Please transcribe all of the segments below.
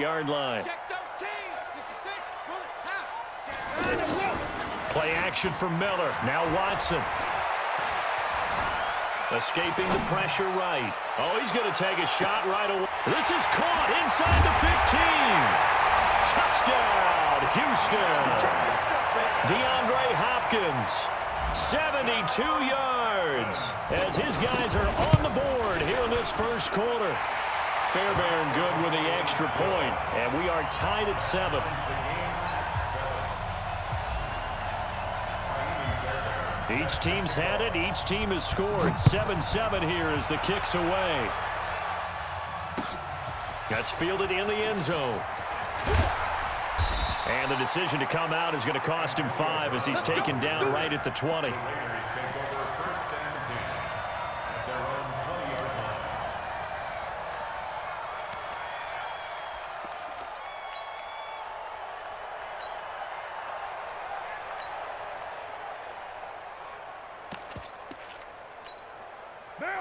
30-yard line. Play action for Miller. Now Watson. Escaping the pressure right. Oh, he's going to take a shot right away. This is caught inside the 15. Touchdown, Houston. DeAndre Hopkins, 72 yards, as his guys are on the board here in this first quarter. Fairbairn good with the extra point, and we are tied at 7. Each team's had it. Each team has scored. 7-7 here as the kick's away. That's fielded in the end zone. And the decision to come out is going to cost him 5 as he's taken down right at the 20.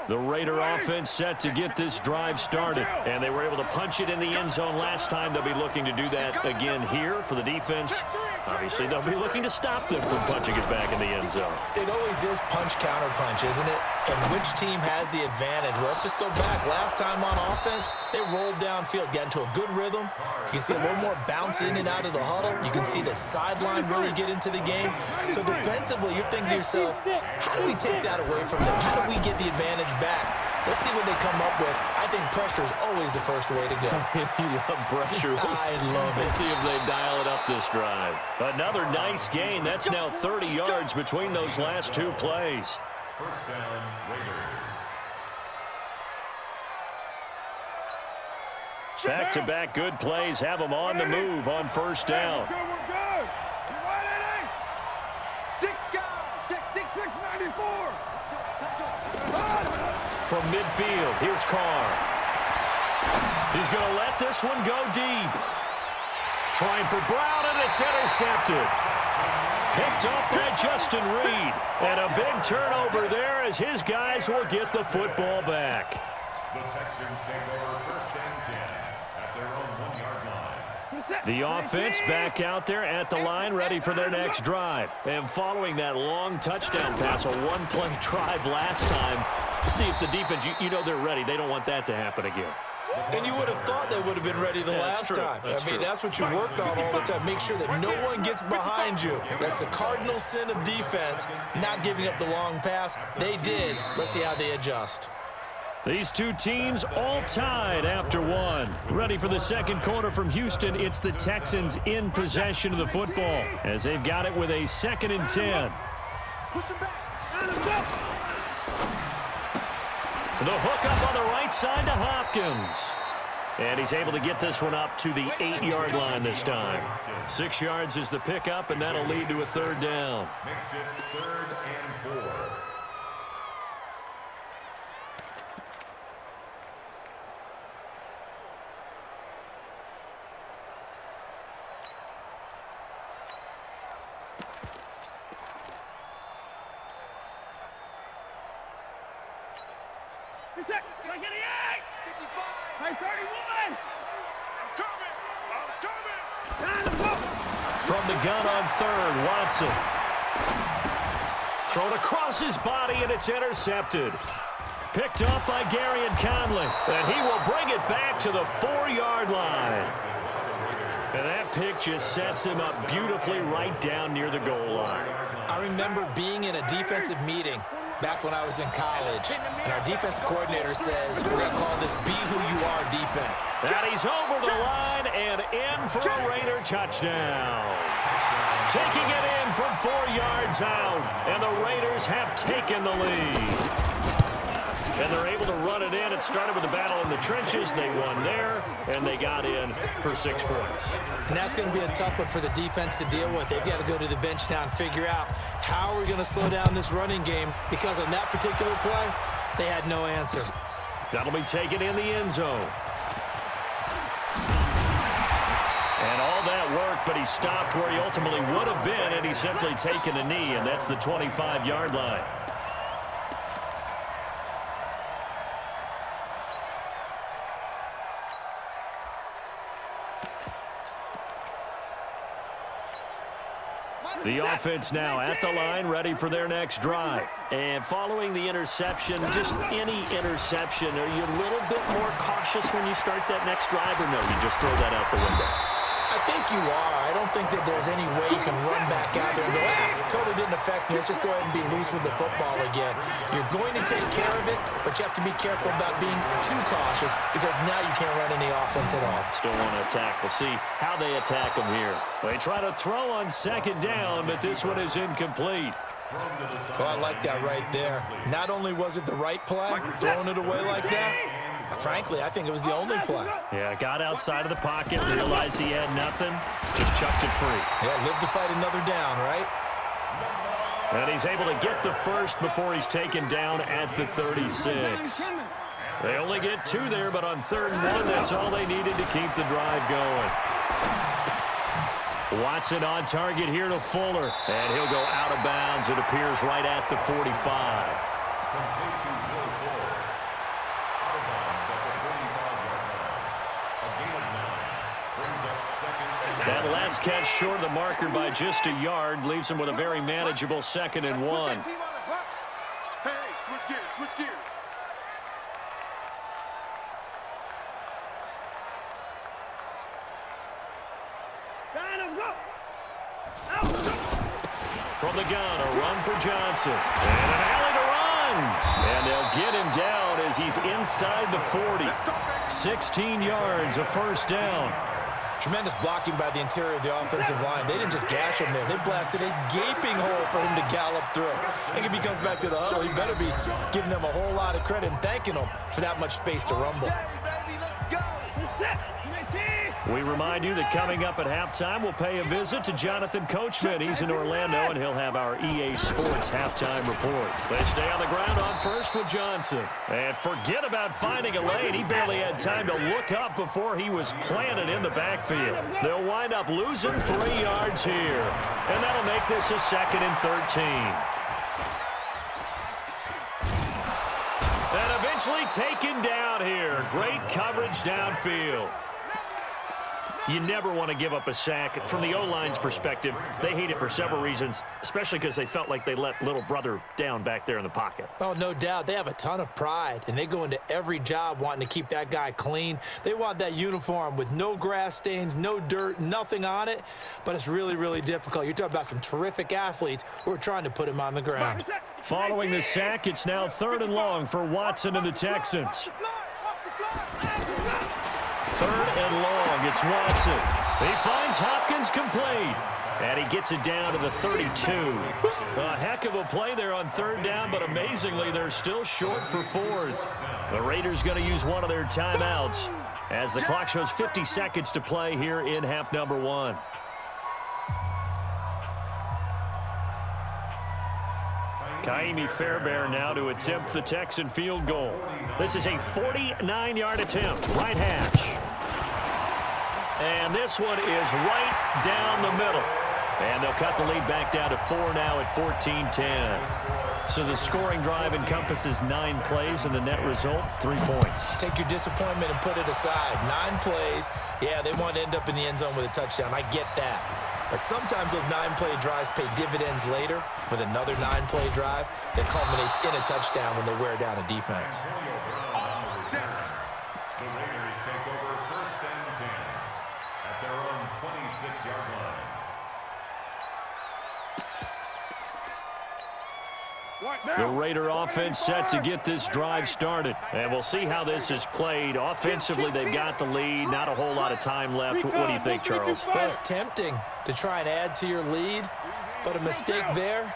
The Raider offense set to get this drive started, and they were able to punch it in the end zone last time. They'll be looking to do that again here for the defense. Obviously, they'll be looking to stop them from punching it back in the end zone. It always is punch-counter-punch, isn't it? And which team has the advantage? Well, let's just go back. Last time on offense, they rolled downfield, got into a good rhythm. You can see a little more bounce in and out of the huddle. You can see the sideline really get into the game. So defensively, you're thinking to yourself, how do we take that away from them? How do we get the advantage back? Let's see what they come up with. I think pressure is always the first way to go. You love pressure. I love it. We'll see if they dial it up this drive. Another nice gain. That's now 30 yards between those last two plays. First down, Raiders. Back-to-back good plays have them on the move on first down. From midfield, here's Carr. He's going to let this one go deep. Trying for Brown, and it's intercepted. Picked up by Justin Reed. And a big turnover there as his guys will get the football back. The Texans take over first and 10 at their own 1-yard line. The offense back out there at the line, ready for their next drive. And following that long touchdown pass, a one-play drive last time, see if the defense, you know they're ready. They don't want that to happen again. And you would have thought they would have been ready the last time. That's what you work on all the time. Make sure that no one gets behind you. That's the cardinal sin of defense, not giving up the long pass. They did. Let's see how they adjust. These two teams all tied after one. Ready for the second quarter from Houston. It's the Texans in possession of the football as they've got it with a 2nd and 10. The hook up on the right side to Hopkins. And he's able to get this one up to the 8-yard line this time. 6 yards is the pickup, and that'll lead to a 3rd down. Makes it 3rd and 4. From the gun on 3rd, Watson. Thrown across his body, and it's intercepted. Picked up by Gary and Conley. And he will bring it back to the 4-yard line. And that pick just sets him up beautifully right down near the goal line. I remember being in a defensive meeting back when I was in college, and our defensive coordinator says, we're going to call this Be Who You Are defense. And he's over the line and in for a Raider touchdown. Taking it in from 4 yards out, and the Raiders have taken the lead. And they're able to run it in. It started with a battle in the trenches. They won there, and they got in for 6 points. And that's going to be a tough one for the defense to deal with. They've got to go to the bench now and figure out how we're going to slow down this running game, because on that particular play, they had no answer. That'll be taken in the end zone. And all that work, but he stopped where he ultimately would have been, and he's simply taken a knee, and that's the 25-yard line. The offense now at the line, ready for their next drive. And following the interception, just any interception, are you a little bit more cautious when you start that next drive, or no, you just throw that out the window? I think you are. I don't think that there's any way you can run back out there and go, totally didn't affect me. Let's just go ahead and be loose with the football again. You're going to take care of it, but you have to be careful about being too cautious because now you can't run any offense at all. Still want to attack. We'll see how they attack them here. They try to throw on second down, but this one is incomplete. Well, I like that right there. Not only was it the right play, throwing it away like that, frankly, I think it was the only play. Yeah, got outside of the pocket, realized he had nothing, just chucked it free. Yeah, live to fight another down, right? And he's able to get the first before he's taken down at the 36. They only get 2 there, but on 3rd and 1, that's all they needed to keep the drive going. Watson on target here to Fuller, and he'll go out of bounds. It appears right at the 45. That last catch short of the marker by just a yard leaves him with a very manageable 2nd and 1. Hey, switch gears, switch gears. From the gun, a run for Johnson. And an alley to run. And they'll get him down as he's inside the 40. 16 yards, a first down. Tremendous blocking by the interior of the offensive line. They didn't just gash him there. They blasted a gaping hole for him to gallop through. I think if he comes back to the huddle, he better be giving them a whole lot of credit and thanking them for that much space to rumble. We remind you that coming up at halftime, we'll pay a visit to Jonathan Coachman. He's in Orlando, and he'll have our EA Sports halftime report. They stay on the ground on first with Johnson. And forget about finding a lane. He barely had time to look up before he was planted in the backfield. They'll wind up losing 3 yards here. And that'll make this a 2nd and 13. And eventually taken down here. Great coverage downfield. You never want to give up a sack. From the O-line's perspective, they hate it for several reasons, especially because they felt like they let little brother down back there in the pocket. Oh, no doubt. They have a ton of pride, and they go into every job wanting to keep that guy clean. They want that uniform with no grass stains, no dirt, nothing on it, but it's really, really difficult. You're talking about some terrific athletes who are trying to put him on the ground. Following the sack, it's now 3rd and long for Watson and the Texans. 3rd and long, it's Watson. He finds Hopkins complete, and he gets it down to the 32. A heck of a play there on 3rd down, but amazingly, they're still short for 4th. The Raiders going to use one of their timeouts as the clock shows 50 seconds to play here in half number 1. Kaimi Fairbairn now to attempt the Texan field goal. This is a 49-yard attempt, right hash. And this one is right down the middle. And they'll cut the lead back down to 4 now at 14-10. So the scoring drive encompasses 9 plays, and the net result, 3 points. Take your disappointment and put it aside. 9 plays. Yeah, they want to end up in the end zone with a touchdown. I get that. But sometimes those 9-play drives pay dividends later with another 9-play drive that culminates in a touchdown when they wear down a defense. The Raiders take over 1st and 10 at their own 26-yard line. The Raider offense set to get this drive started. And we'll see how this is played. Offensively, they've got the lead. Not a whole lot of time left. What do you think, Charles? Well, it's tempting to try and add to your lead, but a mistake there,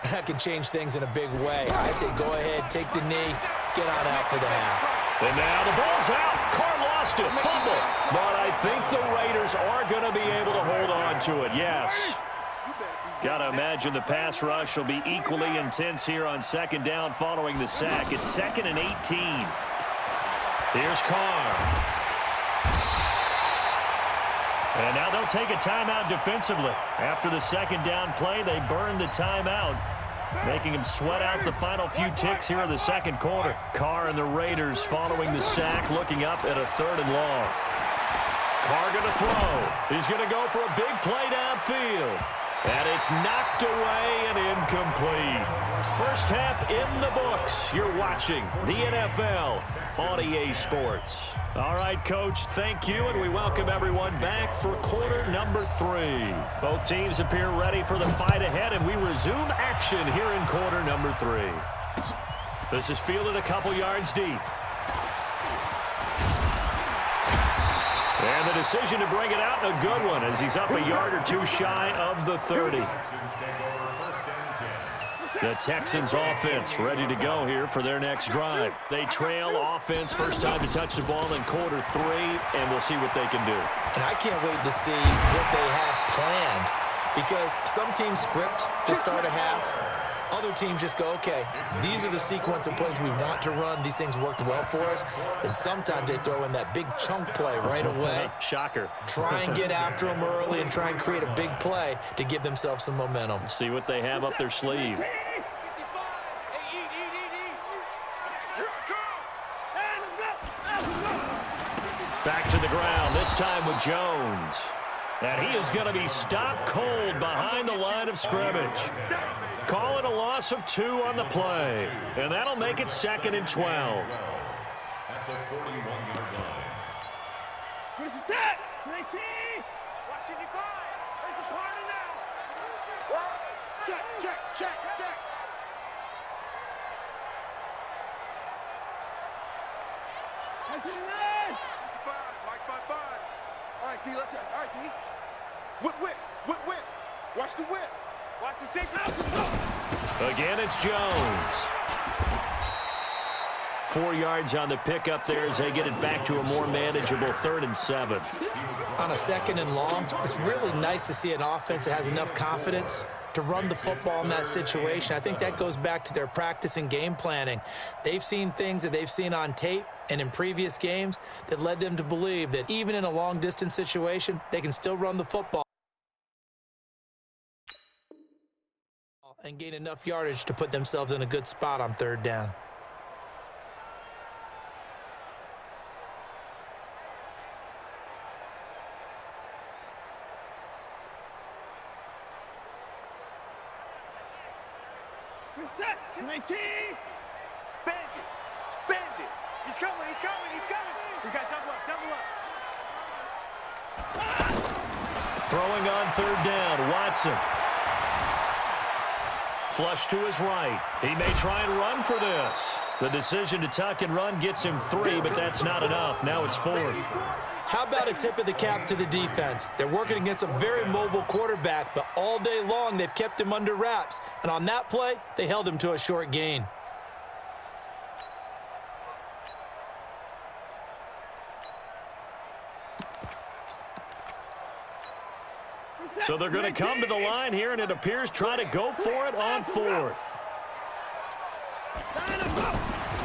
that can change things in a big way. I say go ahead, take the knee, get on out for the half. And now the ball's out. Carr lost it. Fumble. But I think the Raiders are going to be able to hold on to it. Yes. Got to imagine the pass rush will be equally intense here on 2nd down following the sack. It's 2nd and 18. Here's Carr. And now they'll take a timeout defensively. After the 2nd down play, they burn the timeout, making him sweat out the final few ticks here in the 2nd quarter. Carr and the Raiders following the sack, looking up at a 3rd and long. Carr going to throw. He's going to go for a big play downfield. And it's knocked away and incomplete. First half in the books. You're watching the NFL on EA Sports. All right, Coach, thank you, and we welcome everyone back for quarter number 3. Both teams appear ready for the fight ahead, and we resume action here in quarter number 3. This is fielded a couple yards deep. And the decision to bring it out, a good one, as he's up a yard or two shy of the 30. The Texans offense ready to go here for their next drive. They trail offense, first time to touch the ball in quarter 3, and we'll see what they can do. And I can't wait to see what they have planned, because some teams script to start a half. Other teams just go, okay, these are the sequence of plays we want to run. These things worked well for us. And sometimes they throw in that big chunk play right away. Shocker. Try and get after them early and try and create a big play to give themselves some momentum. See what they have up their sleeve. Back to the ground, this time with Jones. And he is going to be stopped cold behind the line of scrimmage. Call it a loss of 2 on the play. And that'll make it 2nd and 12. At the 41-yard line. Where's the tap? 19! Watch it, there's a party now! Check, check, check, check! All right, T, let's go. All right, T. Whip. Watch the whip. Watch the safe house. Again, it's Jones. 4 yards on the pickup there as they get it back to a more manageable 3rd and 7. On a 2nd and long, it's really nice to see an offense that has enough confidence to run the football in that situation. I think that goes back to their practice and game planning. They've seen things that they've seen on tape and in previous games that led them to believe that even in a long-distance situation, they can still run the football and gain enough yardage to put themselves in a good spot on 3rd down. We're set. 19! Bandit! He's coming! We got double up! Throwing on 3rd down, Watson. Flush to his right. He may try and run for this. The decision to tuck and run gets him 3, but that's not enough. Now it's 4th. How about a tip of the cap to the defense? They're working against a very mobile quarterback, but all day long they've kept him under wraps. And on that play, they held him to a short gain. So they're going to come to the line here, and it appears try to go for it on 4th.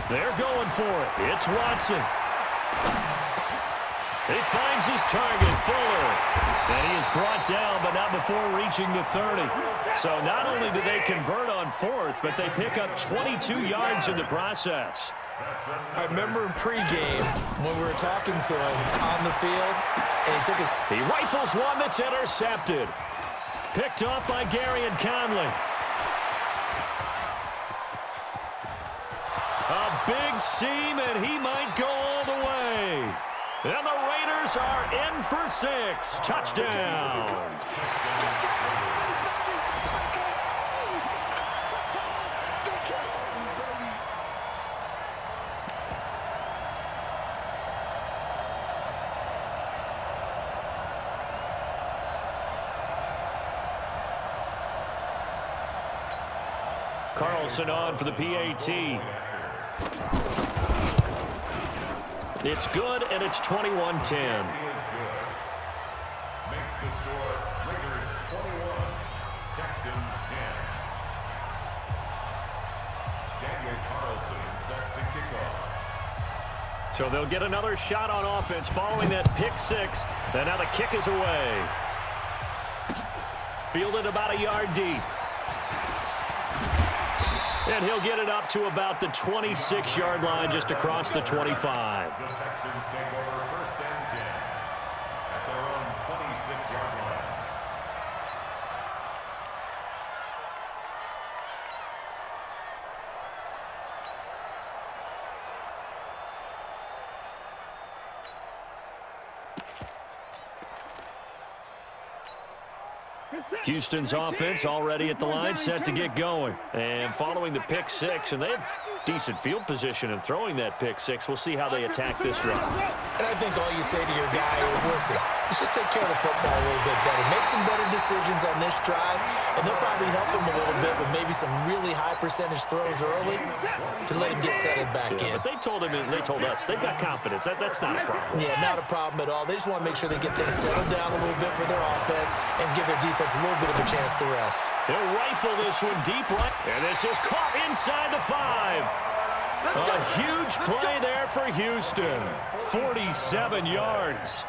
They're going for it. It's Watson. He finds his target, Fuller. And he is brought down, but not before reaching the 30. So not only do they convert on 4th, but they pick up 22 yards in the process. I remember in pregame when we were talking to him on the field, and he took his... He rifles one that's intercepted. Picked off by Gary and Conley. A big seam, and he might go all the way. And the Raiders are in for 6. Touchdown. Carlson on for the PAT. It's good, and it's 21-10. Makes the score Raiders 21, Texans 10. Daniel Carlson set to kick off. So they'll get another shot on offense following that pick 6. And now the kick is away. Fielded about a yard deep. And he'll get it up to about the 26-yard line, just across the 25. The Texans take over 1st and 10 at their own 26-yard line. Houston's offense already at the line, set to get going. And following the pick six, and they had decent field position in throwing that pick six. We'll see how they attack this drive. And I think all you say to your guy is, listen, let's just take care of the football a little bit better. Make some better decisions on this drive, and they'll probably help him a little bit with maybe some really high percentage throws early to let him get settled back in. But they told us they've got confidence. That's not a problem. Yeah, not a problem at all. They just want to make sure they get things settled down a little bit for their offense and give their defense a little bit of a chance to rest. They'll rifle this one deep right. And this is caught inside the 5. A huge play there for Houston. 47 yards.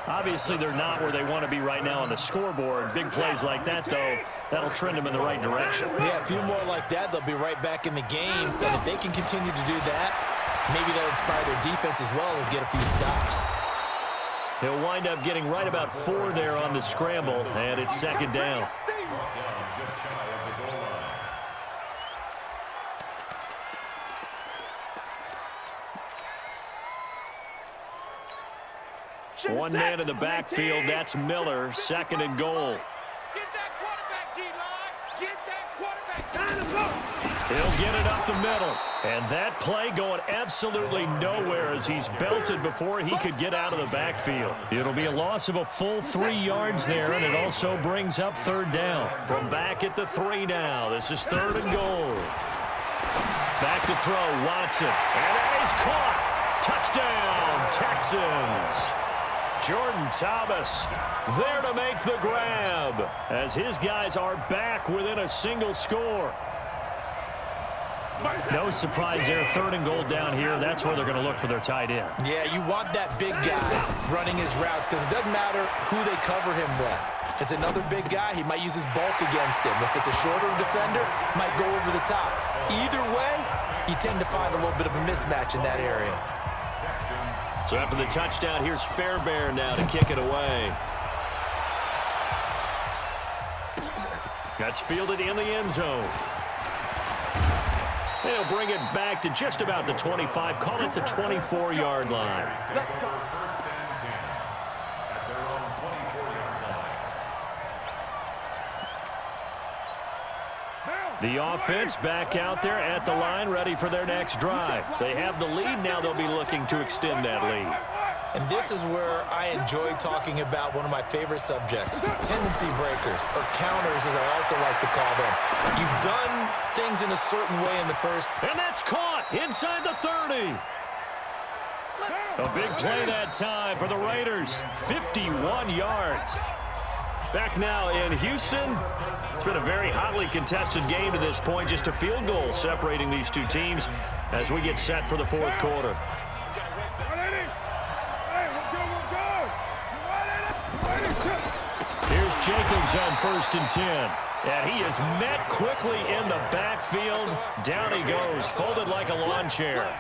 Obviously, they're not where they want to be right now on the scoreboard. Big plays like that, though, that'll trend them in the right direction. Yeah, a few more like that, they'll be right back in the game. And if they can continue to do that, maybe they'll inspire their defense as well and get a few stops. He'll wind up getting right about 4 there on the scramble, and it's second down. One man in the backfield, that's Miller, second and goal. Get that quarterback, D-line. Get that quarterback. He'll get it up the middle. And that play going absolutely nowhere as he's belted before he could get out of the backfield. It'll be a loss of a full 3 yards there, and it also brings up third down. From back at the 3 now. This is third and goal. Back to throw, Watson. And that is caught. Touchdown, Texans. Jordan Thomas there to make the grab as his guys are back within a single score. No surprise there, third and goal down here. That's where they're going to look for their tight end. Yeah, you want that big guy running his routes because it doesn't matter who they cover him with. If it's another big guy, he might use his bulk against him. If it's a shorter defender, might go over the top. Either way, you tend to find a little bit of a mismatch in that area. So after the touchdown, here's Fairbairn now to kick it away. That's fielded in the end zone. They'll bring it back to just about the 25, call it the 24-yard line. The offense back out there at the line, ready for their next drive. They have the lead. Now they'll be looking to extend that lead. And this is where I enjoy talking about one of my favorite subjects, tendency breakers, or counters as I also like to call them. You've done things in a certain way in the first. And that's caught inside the 30. A big play that time for the Raiders, 51 yards. Back now in Houston. It's been a very hotly contested game to this point. Just a field goal separating these two teams as we get set for the fourth quarter. Here's Jacobs on 1st and 10. And he is met quickly in the backfield. Down he goes, folded like a lawn chair.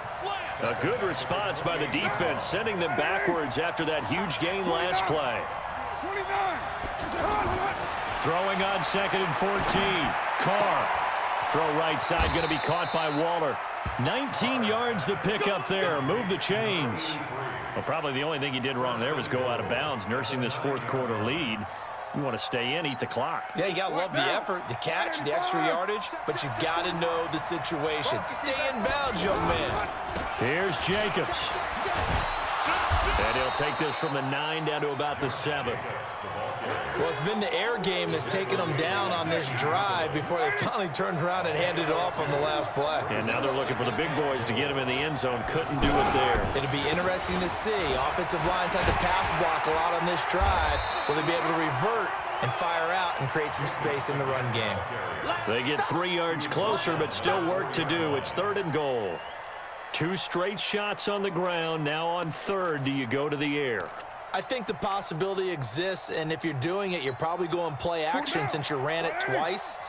A good response by the defense, sending them backwards after that huge gain last play. Throwing on 2nd and 14. Carr. Throw right side, going to be caught by Waller. 19 yards the pick up there. Move the chains. Well, probably the only thing he did wrong there was go out of bounds, nursing this fourth quarter lead. You want to stay in, eat the clock. Yeah, you got to love the effort, the catch, the extra yardage, but you got to know the situation. Stay in bounds, young man. Here's Jacobs. And he'll take this from the 9 down to about the 7. Well, it's been the air game that's taken them down on this drive before they finally turned around and handed it off on the last play. And now they're looking for the big boys to get him in the end zone. Couldn't do it there. It'll be interesting to see. Offensive lines had to pass block a lot on this drive. Will they be able to revert and fire out and create some space in the run game? They get 3 yards closer, but still work to do. It's 3rd and goal. 2 straight shots on the ground. Now on 3rd, do you go to the air? I think the possibility exists, and if you're doing it, you're probably going play action since you ran it twice.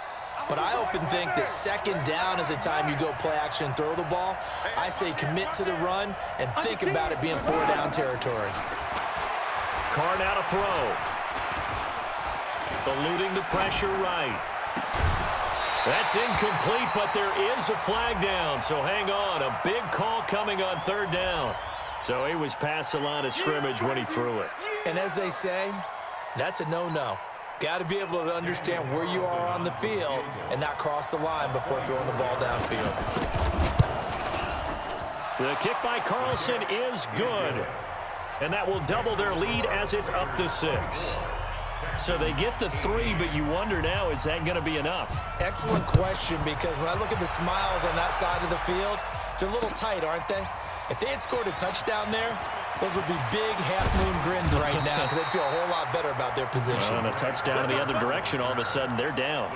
But I often think that 2nd down is the time you go play action and throw the ball. I say commit to the run and think about it being 4-down territory. Carr now to throw. Eluding the pressure right. That's incomplete, but there is a flag down, so hang on. A big call coming on 3rd down. So he was past the line of scrimmage when he threw it. And as they say, that's a no-no. Got to be able to understand where you are on the field and not cross the line before throwing the ball downfield. The kick by Carlson is good. And that will double their lead as it's up to 6. So they get to 3, but you wonder now, is that going to be enough? Excellent question, because when I look at the smiles on that side of the field, they're a little tight, aren't they? If they had scored a touchdown there, those would be big half-moon grins right now because they'd feel a whole lot better about their position. On a touchdown in the other direction, all of a sudden they're down.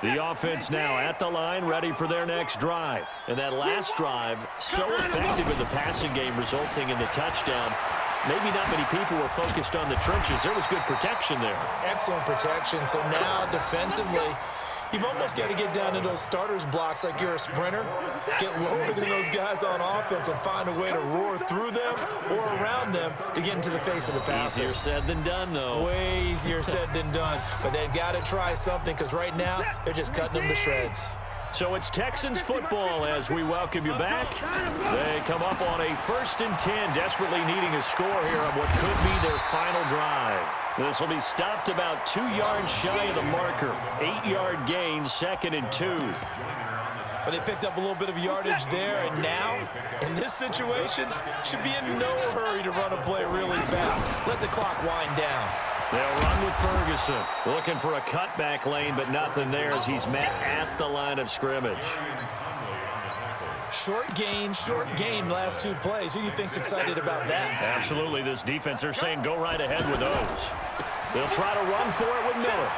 The offense now at the line, ready for their next drive. And that last drive, so effective in the passing game, resulting in the touchdown. Maybe not many people were focused on the trenches. There was good protection there. Excellent protection. So now defensively, you've almost got to get down to those starters blocks like you're a sprinter. Get lower than those guys on offense and find a way to roar through them or around them to get into the face of the passer. Easier said than done, though. Way easier said than done. But they've got to try something because right now they're just cutting them to shreds. So it's Texans football as we welcome you back. They come up on a 1st and 10, desperately needing a score here on what could be their final drive. This will be stopped about 2 yards shy of the marker. 8-yard gain, 2nd and 2. But they picked up a little bit of yardage there, and now, in this situation, should be in no hurry to run a play really fast. Let the clock wind down. They'll run with Ferguson. Looking for a cutback lane, but nothing there as he's met at the line of scrimmage. Short gain, last 2 plays. Who do you think's excited about that? Absolutely. This defense, they're saying go right ahead with those. They'll try to run for it with Miller.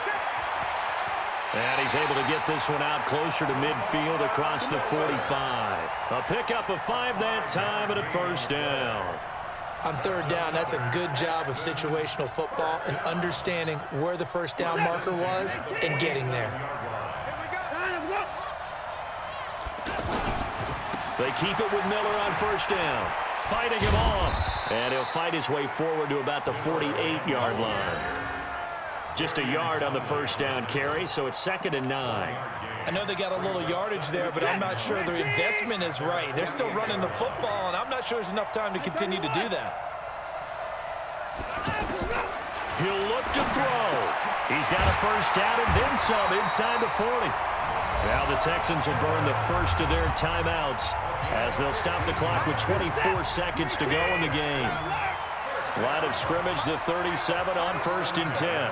And he's able to get this one out closer to midfield across the 45. A pickup of 5 that time and a 1st down. On 3rd down, that's a good job of situational football and understanding where the 1st down marker was and getting there. They keep it with Miller on 1st down. Fighting him off. And he'll fight his way forward to about the 48-yard line. Just a yard on the 1st down carry, so it's 2nd and 9. I know they got a little yardage there, but I'm not sure their investment is right. They're still running the football, and I'm not sure there's enough time to continue to do that. He'll look to throw. He's got a 1st down and then some inside the 40. Now the Texans will burn the first of their timeouts as they'll stop the clock with 24 seconds to go in the game. Line of scrimmage, the 37 on 1st and 10.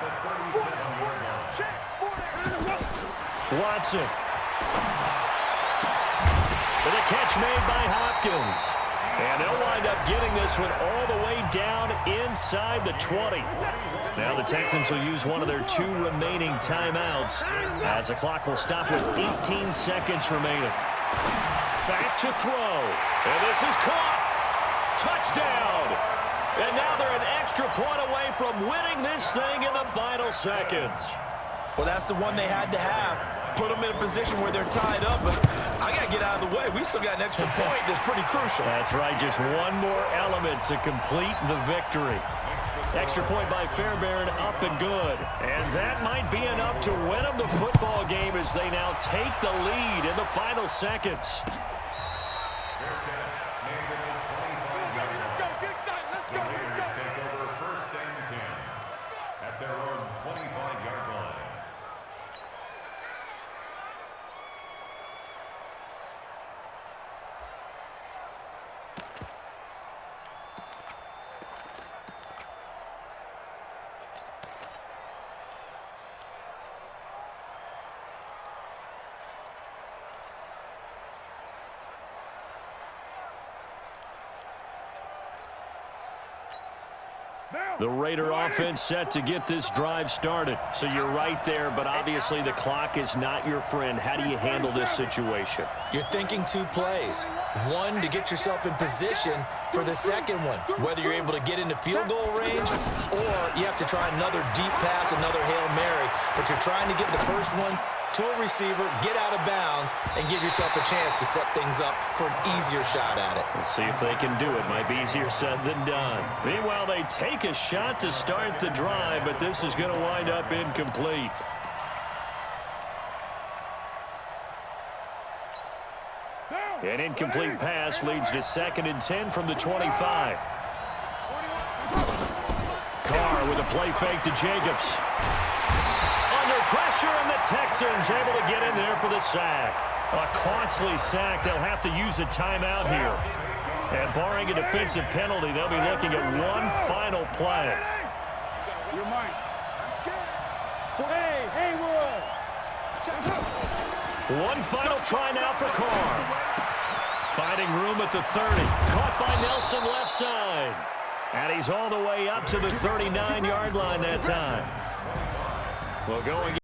Watson. With a catch made by Hopkins. And they'll wind up getting this one all the way down inside the 20. Now the Texans will use one of their 2 remaining timeouts as the clock will stop with 18 seconds remaining. Back to throw. And this is caught. Touchdown. And now they're an extra point away from winning this thing in the final seconds. Well, that's the one they had to have. Put them in a position where they're tied up, but I got to get out of the way. We still got an extra point that's pretty crucial. That's right, just one more element to complete the victory. Extra point by Fairbairn, up and good. And that might be enough to win them the football game as they now take the lead in the final seconds. The Raider offense set to get this drive started. So you're right there, but obviously the clock is not your friend. How do you handle this situation? You're thinking 2 plays. One, to get yourself in position for the second one, whether you're able to get into field goal range or you have to try another deep pass, another Hail Mary, but you're trying to get the first one to a receiver, get out of bounds, and give yourself a chance to set things up for an easier shot at it. Let's see if they can do it. Might be easier said than done. Meanwhile, they take a shot to start the drive, but this is going to wind up incomplete. An incomplete pass leads to 2nd and 10 from the 25. Carr with a play fake to Jacobs. Under pressure, and the Texans able to get in there for the sack. A costly sack. They'll have to use a timeout here. And barring a defensive penalty, they'll be looking at one final play. You're mine. Hey, Haywood. One final try now for Carr. Finding room at the 30. Caught by Nelson left side. And he's all the way up to the 39-yard line that time. Well, going